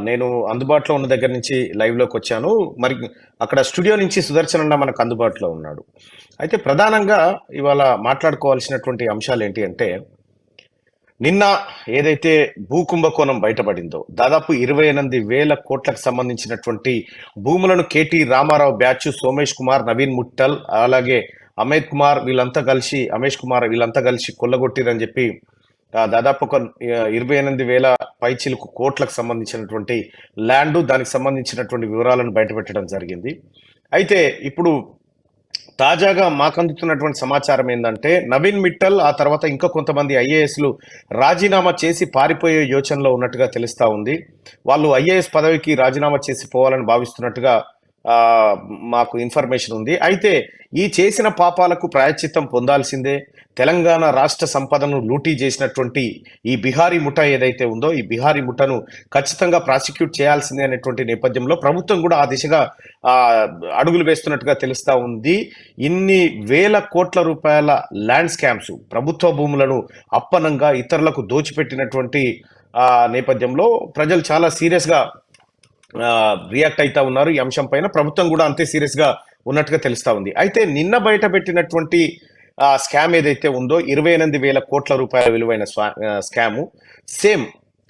నేను అందుబాటులో ఉన్న దగ్గర నుంచి లైవ్‌లోకి వచ్చాను. మరి అక్కడ స్టూడియో నుంచి సుదర్శన్ అన్న మనకు అందుబాటులో ఉన్నాడు. అయితే ప్రధానంగా ఇవాళ మాట్లాడుకోవాల్సినటువంటి అంశాలేంటి అంటే, నిన్న ఏదైతే భూ కుంభకోణం బయటపడిందో, దాదాపు 28,000 కోట్లకు సంబంధించినటువంటి భూములను కేటీ రామారావు బ్యాచ్, సోమేష్ కుమార్, నవీన్ ముట్టల్, అలాగే అమిత్ కుమార్ వీళ్ళంతా కలిసి, అమేష్ కుమార్ వీళ్ళంతా కలిసి కొల్లగొట్టిరని చెప్పి దాదాపు ఒక 28,000 పైచిలుకు కోట్లకు సంబంధించినటువంటి ల్యాండ్, దానికి సంబంధించినటువంటి వివరాలను బయటపెట్టడం జరిగింది. అయితే ఇప్పుడు తాజాగా మాకందుతున్నటువంటి సమాచారం ఏందంటే, నవీన్ మిట్టల్ ఆ తర్వాత ఇంకా కొంతమంది ఐఏఎస్లు రాజీనామా చేసి పారిపోయే యోచనలో ఉన్నట్టుగా తెలుస్తా ఉంది. వాళ్ళు ఐఏఎస్ పదవికి రాజీనామా చేసి పోవాలని భావిస్తున్నట్టుగా మాకు ఇన్ఫర్మేషన్ ఉంది. అయితే ఈ చేసిన పాపాలకు ప్రాయశ్చిత్తం పొందాల్సిందే. తెలంగాణ రాష్ట్ర సంపదను లూటీ చేసినటువంటి ఈ బిహారీ ముఠా ఏదైతే ఉందో, ఈ బిహారీ ముఠాను ఖచ్చితంగా ప్రాసిక్యూట్ చేయాల్సిందే అనేటువంటి నేపథ్యంలో ప్రభుత్వం కూడా ఆ దిశగా ఆ అడుగులు వేస్తున్నట్టుగా తెలుస్తా ఉంది. ఇన్ని వేల కోట్ల రూపాయల ల్యాండ్ స్కామ్స్, ప్రభుత్వ భూములను అప్పనంగా ఇతరులకు దోచిపెట్టినటువంటి నేపథ్యంలో ప్రజలు చాలా సీరియస్ గా రియాక్ట్ అవుతా ఉన్నారు. ఈ అంశం పైన ప్రభుత్వం కూడా అంతే సీరియస్ గా ఉన్నట్టుగా తెలుస్తా ఉంది. అయితే నిన్న బయట పెట్టినటువంటి స్కామ్ ఏదైతే ఉందో, 28,000 కోట్ల రూపాయల విలువైన స్కాము, సేమ్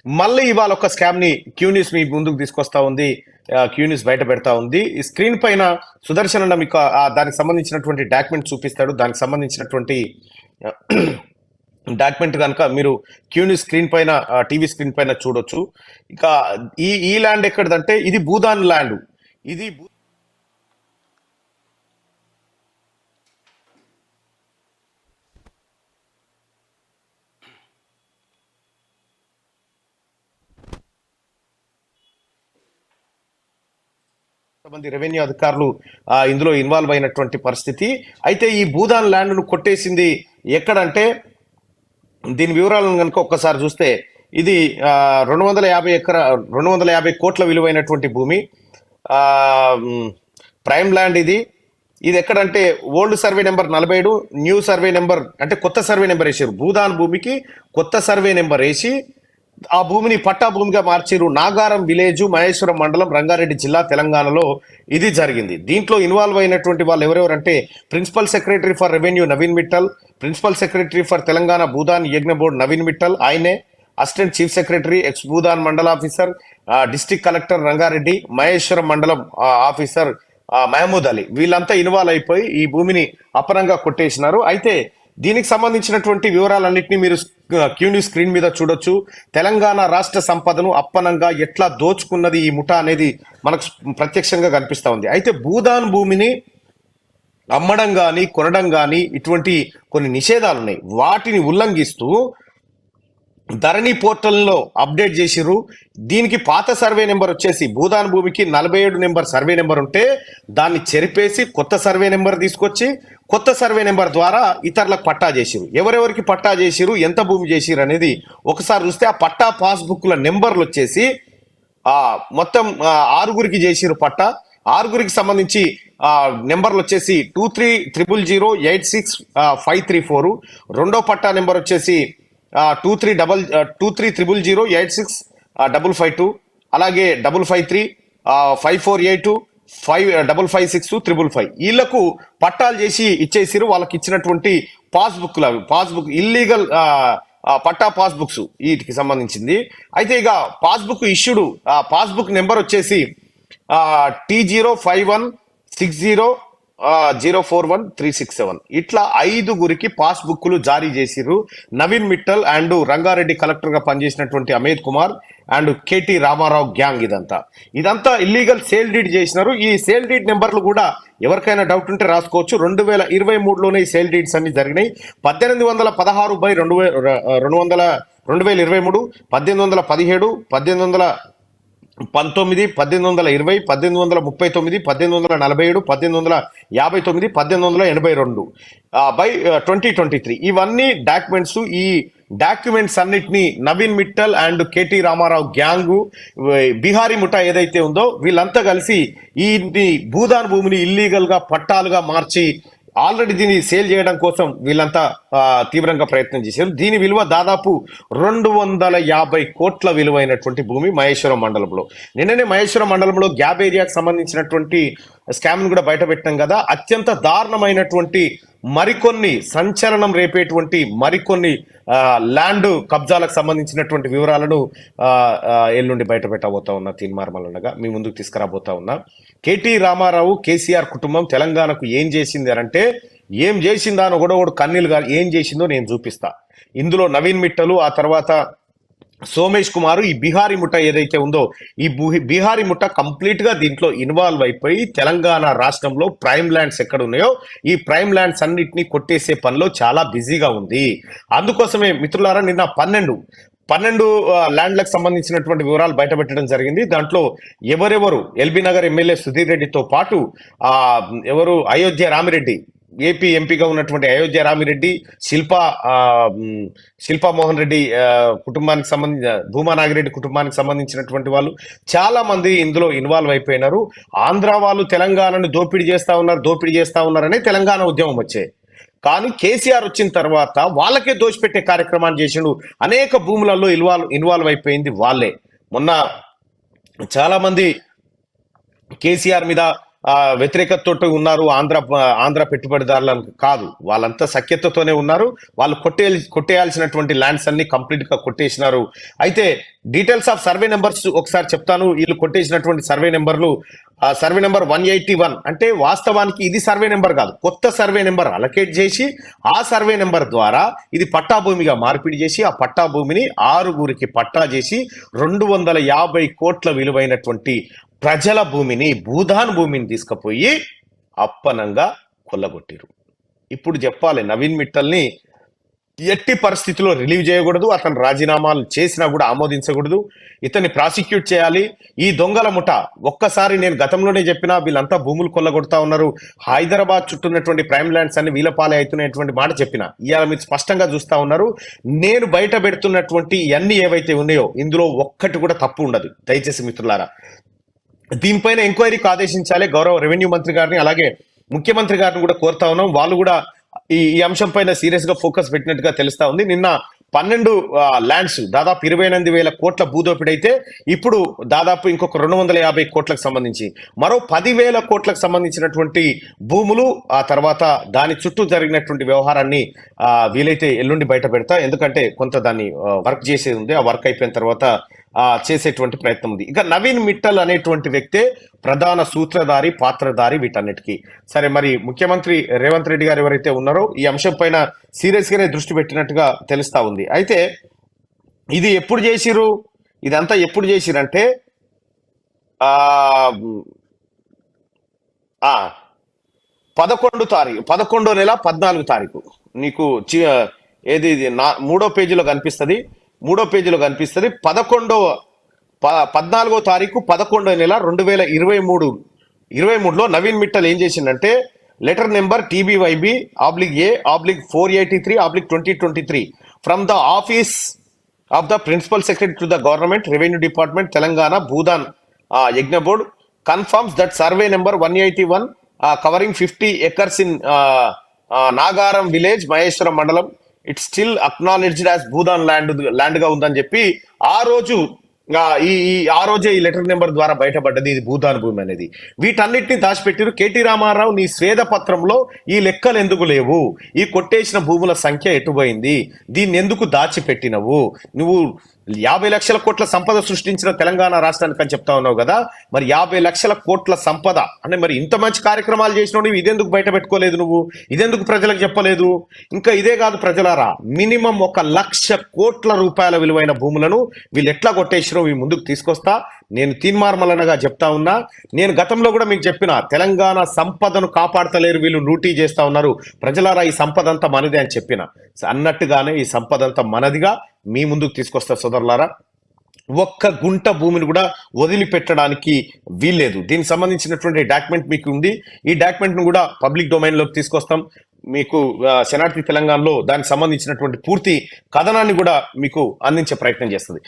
మళ్ళీ ఇవాళ ఒక స్కామ్ ని క్యూన్యూస్ మీ ముందుకు తీసుకొస్తా ఉంది. క్యూన్యూస్ బయట పెడతా ఉంది. ఈ స్క్రీన్ పైన సుదర్శన్ అన్న మీకు దానికి సంబంధించినటువంటి డాక్యుమెంట్ చూపిస్తాడు. దానికి సంబంధించినటువంటి డాక్యుమెంట్ కనుక మీరు క్యూన్యూస్ స్క్రీన్ పైన, టీవీ స్క్రీన్ పైన చూడొచ్చు. ఇక ఈ ల్యాండ్ ఎక్కడదంటే ఇది భూదాన్ ల్యాండ్. ఇది కొంతమంది రెవెన్యూ అధికారులు ఇందులో ఇన్వాల్వ్ అయినటువంటి పరిస్థితి. అయితే ఈ భూదాన్ ల్యాండ్ ను కొట్టేసింది ఎక్కడంటే, దీని వివరాలను కనుక ఒక్కసారి చూస్తే, ఇది 250 కోట్ల విలువైనటువంటి భూమి, ప్రైమ్ ల్యాండ్ ఇది. ఇది ఎక్కడంటే old survey number 47, new survey number అంటే కొత్త సర్వే నెంబర్ వేసారు. భూదాన్ భూమికి కొత్త సర్వే నెంబర్ వేసి ఆ భూమిని పట్టా భూమిగా మార్చిరు. నాగారం విలేజ్, మహేశ్వరం మండలం, రంగారెడ్డి జిల్లా, తెలంగాణలో ఇది జరిగింది. దీంట్లో ఇన్వాల్వ్ అయినటువంటి వాళ్ళు ఎవరెవరంటే, principal secretary for revenue Naveen Mittal, principal secretary for Telangana Bhoodan Yagna board Naveen Mittal ఆయనే, assistant chief secretary ex Bhoodan mandal officer, district collector Rangareddy, Maheshwaram mandal officer Mahmood Ali, వీళ్ళంతా ఇన్వాల్వ్ అయిపోయి ఈ భూమిని అపరంగా కొట్టేసినారు. అయితే దీనికి సంబంధించినటువంటి వివరాలన్నింటినీ మీరు క్యూన్యూస్ స్క్రీన్ మీద చూడొచ్చు. తెలంగాణ రాష్ట్ర సంపదను అప్పనంగా ఎట్లా దోచుకున్నది ఈ ముఠా అనేది మనకు ప్రత్యక్షంగా కనిపిస్తా ఉంది. అయితే భూదాన్ భూమిని అమ్మడం కానీ, కొనడం కానీ ఇటువంటి కొన్ని నిషేధాలు ఉన్నాయి. వాటిని ఉల్లంఘిస్తూ ధరణి పోర్టల్లో అప్డేట్ చేసిర్రు. దీనికి పాత సర్వే నెంబర్ వచ్చేసి, భూదాన్ భూమికి 47 నెంబర్ సర్వే నెంబర్ ఉంటే దాన్ని చెరిపేసి కొత్త సర్వే నెంబర్ తీసుకొచ్చి కొత్త సర్వే నెంబర్ ద్వారా ఇతరులకు పట్టా చేసిరు. ఎవరెవరికి పట్టా చేసిరు, ఎంత భూమి చేసిరు అనేది ఒకసారి చూస్తే, ఆ పట్టా పాస్బుక్ల నెంబర్లు వచ్చేసి మొత్తం 6గురికి చేసిరు పట్టా. 6గురికి సంబంధించి నెంబర్లు వచ్చేసి 2300086534. రెండో పట్టా నెంబర్ వచ్చేసి 2300086552, అలాగే 553 5482 5556 వీళ్లకు పట్టాలు చేసి ఇచ్చేసిరు. వాళ్ళకి ఇచ్చినటువంటి పాస్బుక్ ఇల్లీగల్ పట్టా పాస్బుక్స్ వీటికి సంబంధించింది. అయితే ఇక పాస్బుక్ ఇష్యూడ్, పాస్బుక్ నెంబర్ వచ్చేసి T05160041367. ఇట్లా 5గురికి పాస్బుక్లు జారీ చేసిర్రు. నవీన్ మిట్టల్ అండ్ రంగారెడ్డి కలెక్టర్ గా పనిచేసినటువంటి అమిత్ కుమార్ అండ్ కేటీ రామారావు గ్యాంగ్ ఇదంతా ఇల్లీగల్ సేల్ డీడ్ చేసినారు. ఈ సేల్ డీడ్ నెంబర్లు కూడా ఎవరికైనా డౌట్ ఉంటే రాసుకోవచ్చు. 2023లోనే ఈ సేల్ డీడ్స్ అన్ని జరిగినాయి. 1816/2023, 1817, 1819, 1820, 1839, 1839, 1847, 1859, 1882 బై 2023. ఇవన్నీ డాక్యుమెంట్స్. ఈ డాక్యుమెంట్స్ అన్నిటినీ నవీన్ మిట్టల్ అండ్ కేటీ రామారావు గ్యాంగు, బిహారీ ముఠా ఏదైతే ఉందో వీళ్ళంతా కలిసి ఈ భూదాన్ భూమిని ఇల్లీగల్ గా పట్టాలుగా మార్చి ఆల్రెడీ దీన్ని సేల్ చేయడం కోసం వీళ్ళంతా తీవ్రంగా ప్రయత్నం చేశారు. దీని విలువ దాదాపు 250 కోట్ల విలువైనటువంటి భూమి మహేశ్వరం మండలంలో. నిన్ననే మహేశ్వరం మండలంలో గ్యాబ్ ఏరియాకి సంబంధించినటువంటి స్కామ్ కూడా బయటపెట్టాం కదా. అత్యంత దారుణమైనటువంటి మరికొన్ని సంచలనం రేపేటువంటి మరికొన్ని ల్యాండ్ కబ్జాలకు సంబంధించినటువంటి వివరాలను ఎల్లుండి బయట పెట్టబోతా ఉన్నా. తీన్మార్మలనగా మీ ముందుకు తీసుకురాబోతా ఉన్నా. కేటీ రామారావు కేసీఆర్ కుటుంబం తెలంగాణకు ఏం చేసింది అంటే, ఏం చేసిందా అని ఒకడొకడు కన్నీలుగా ఏం చేసిందో నేను చూపిస్తా. ఇందులో నవీన్ మిట్టలు, ఆ తర్వాత సోమేష్ కుమార్, ఈ బిహారీ ముఠ ఏదైతే ఉందో ఈ బిహారీ ముఠ కంప్లీట్ గా దీంట్లో ఇన్వాల్వ్ అయిపోయి తెలంగాణ రాష్ట్రంలో ప్రైమ్ ల్యాండ్స్ ఎక్కడ ఉన్నాయో ఈ ప్రైమ్ ల్యాండ్స్ అన్నిటినీ కొట్టేసే పనిలో చాలా బిజీగా ఉంది. అందుకోసమే మిత్రులారా నిన్న 12 ల్యాండ్లకు సంబంధించినటువంటి వివరాలు బయటపెట్టడం జరిగింది. దాంట్లో ఎవరెవరు ఎల్బీ నగర్ ఎమ్మెల్యే సుధీర్ రెడ్డితో పాటు ఎవరు అయోధ్య రామిరెడ్డి, ఏపీ ఎంపీగా ఉన్నటువంటి అయోధ్య రామిరెడ్డి, శిల్పా మోహన్ రెడ్డి కుటుంబానికి సంబంధించిన భూమా నాగిరెడ్డి కుటుంబానికి సంబంధించినటువంటి వాళ్ళు చాలా మంది ఇందులో ఇన్వాల్వ్ అయిపోయినారు. ఆంధ్ర వాళ్ళు తెలంగాణను దోపిడీ చేస్తా ఉన్నారని తెలంగాణ ఉద్యమం వచ్చే. కానీ కేసీఆర్ వచ్చిన తర్వాత వాళ్ళకే దోచిపెట్టే కార్యక్రమాన్ని చేసిండు. అనేక భూములలో ఇన్వాల్వ్ అయిపోయింది వాళ్ళే. మొన్న చాలా మంది కేసీఆర్ మీద వ్యతిరేకతతో ఉన్నారు. ఆంధ్ర పెట్టుబడిదారులను కాదు, వాళ్ళంతా సఖ్యతతోనే ఉన్నారు. వాళ్ళు కొట్టేయాల్సినటువంటి ల్యాండ్స్ అన్ని కంప్లీట్ గా కొట్టేసినారు. అయితే డీటెయిల్స్ ఆఫ్ సర్వే నెంబర్స్ ఒకసారి చెప్తాను. వీళ్ళు కొట్టేసినటువంటి సర్వే నెంబర్లు, సర్వే నెంబర్ 181 అంటే వాస్తవానికి ఇది సర్వే నెంబర్ కాదు, కొత్త సర్వే నెంబర్ అలకేట్ చేసి ఆ సర్వే నెంబర్ ద్వారా ఇది పట్టా భూమిగా మార్పిడి చేసి ఆ పట్టా భూమిని 6గురికి పట్టా చేసి 250 కోట్ల విలువైనటువంటి ప్రజల భూమిని, భూదాన్ భూమిని తీసుకుపోయి అప్పనంగా కొల్లగొట్టిరు. ఇప్పుడు చెప్పాలి, నవీన్ మిట్టల్ని ఎట్టి పరిస్థితిలో రిలీవ్ చేయకూడదు, అతను రాజీనామాలు చేసినా కూడా ఆమోదించకూడదు, ఇతన్ని ప్రాసిక్యూట్ చేయాలి. ఈ దొంగల ముఠ ఒక్కసారి నేను గతంలోనే చెప్పినా వీళ్ళంతా భూములు కొల్లగొడతా ఉన్నారు, హైదరాబాద్ చుట్టూన్నటువంటి ప్రైమ్ ల్యాండ్స్ అన్ని వీలపాలే అవుతున్నటువంటి మాట చెప్పిన. ఇవాళ మీరు స్పష్టంగా చూస్తా ఉన్నారు. నేను బయట పెడుతున్నటువంటి ఇవన్నీ ఏవైతే ఉన్నాయో ఇందులో ఒక్కటి కూడా తప్పు ఉండదు. దయచేసి మిత్రులారా దీనిపైన ఎంక్వైరీకి ఆదేశించాలి. గౌరవ రెవెన్యూ మంత్రి గారిని అలాగే ముఖ్యమంత్రి గారిని కూడా కోరుతా ఉన్నాం. వాళ్ళు కూడా ఈ అంశం పైన సీరియస్ గా ఫోకస్ పెట్టినట్టుగా తెలుస్తా ఉంది. నిన్న 12 ల్యాండ్స్ దాదాపు 28,000 కోట్ల భూదోపిడి అయితే ఇప్పుడు దాదాపు ఇంకొక 250 కోట్లకు సంబంధించి మరో 10,000 కోట్లకు సంబంధించినటువంటి భూములు, ఆ తర్వాత దాని చుట్టూ జరిగినటువంటి వ్యవహారాన్ని వీలైతే ఎల్లుండి బయట పెడతా. ఎందుకంటే కొంత దాన్ని వర్క్ చేసేది ఉంది. ఆ వర్క్ అయిపోయిన తర్వాత చేసేటువంటి ప్రయత్నం ఉంది. ఇక నవీన్ మిట్టల్ అనేటువంటి వ్యక్తే ప్రధాన సూత్రధారి, పాత్రధారి వీటన్నిటికీ. సరే, మరి ముఖ్యమంత్రి రేవంత్ రెడ్డి గారు ఎవరైతే ఉన్నారో ఈ అంశం పైన సీరియస్ గానే దృష్టి పెట్టినట్టుగా తెలుస్తా ఉంది. అయితే ఇది ఎప్పుడు చేసిరు, ఇదంతా ఎప్పుడు చేసిరంటే 11వ నెల 14వ తారీఖు నీకు ఏది 3వ పేజీలో కనిపిస్తుంది. 14వ తారీఖు 11వ నెల 2023లో నవీన్ మిట్టల్ ఏం చేసిందంటే letter number TBYB/A/483/2023 from the office of the principal secretary to the government revenue department Telangana Bhoodan Yagna board confirms that survey number 181 covering 50 acres in Nagaram village Maheshwaram mandal it still acknowledged as Bhoodan land గా ఉందని చెప్పి ఆ రోజే ఈ లెటర్ నెంబర్ ద్వారా బయటపడ్డది ఇది భూదాన్ భూమి అనేది. వీటన్నిటిని దాచిపెట్టిరు. కేటీ రామారావు నీ స్వేద పత్రంలో ఈ లెక్కలు ఎందుకు లేవు, ఈ కొట్టేసిన భూముల సంఖ్య ఎటుపోయింది, దీన్ని ఎందుకు దాచిపెట్టినవు, నువ్వు 50 లక్షల కోట్ల సంపద సృష్టించిన తెలంగాణ రాష్ట్రానికి అని చెప్తా ఉన్నావు కదా, మరి 50 లక్షల కోట్ల సంపద అంటే మరి ఇంత మంచి కార్యక్రమాలు చేసినావు నువ్వు ఇదెందుకు బయట పెట్టుకోలేదు, నువ్వు ఇదెందుకు ప్రజలకు చెప్పలేదు. ఇంకా ఇదే కాదు ప్రజలారా, మినిమం 1,00,000 కోట్ల రూపాయల విలువైన భూములను వీళ్ళు ఎట్లా కొట్టేసినో మీ ముందుకు తీసుకొస్తా. నేను తీన్మార్మలనగా చెప్తా ఉన్నా. నేను గతంలో కూడా మీకు చెప్పిన తెలంగాణ సంపదను కాపాడతలేరు వీళ్ళు, లూటీ చేస్తా ఉన్నారు, ప్రజలారా ఈ సంపద అంతా మనదే అని చెప్పిన అన్నట్టుగానే ఈ సంపద అంతా మనదిగా మీ ముందుకు తీసుకొస్తారు సోదరులారా. ఒక్క గుంట భూమిని కూడా వదిలిపెట్టడానికి వీల్లేదు. దీనికి సంబంధించినటువంటి డాక్యుమెంట్ మీకు ఉంది. ఈ డాక్యుమెంట్ ను కూడా పబ్లిక్ డొమైన్ లోకి తీసుకొస్తాం. మీకు శనార్థి తెలంగాణలో దానికి సంబంధించినటువంటి పూర్తి కథనాన్ని కూడా మీకు అందించే ప్రయత్నం చేస్తుంది.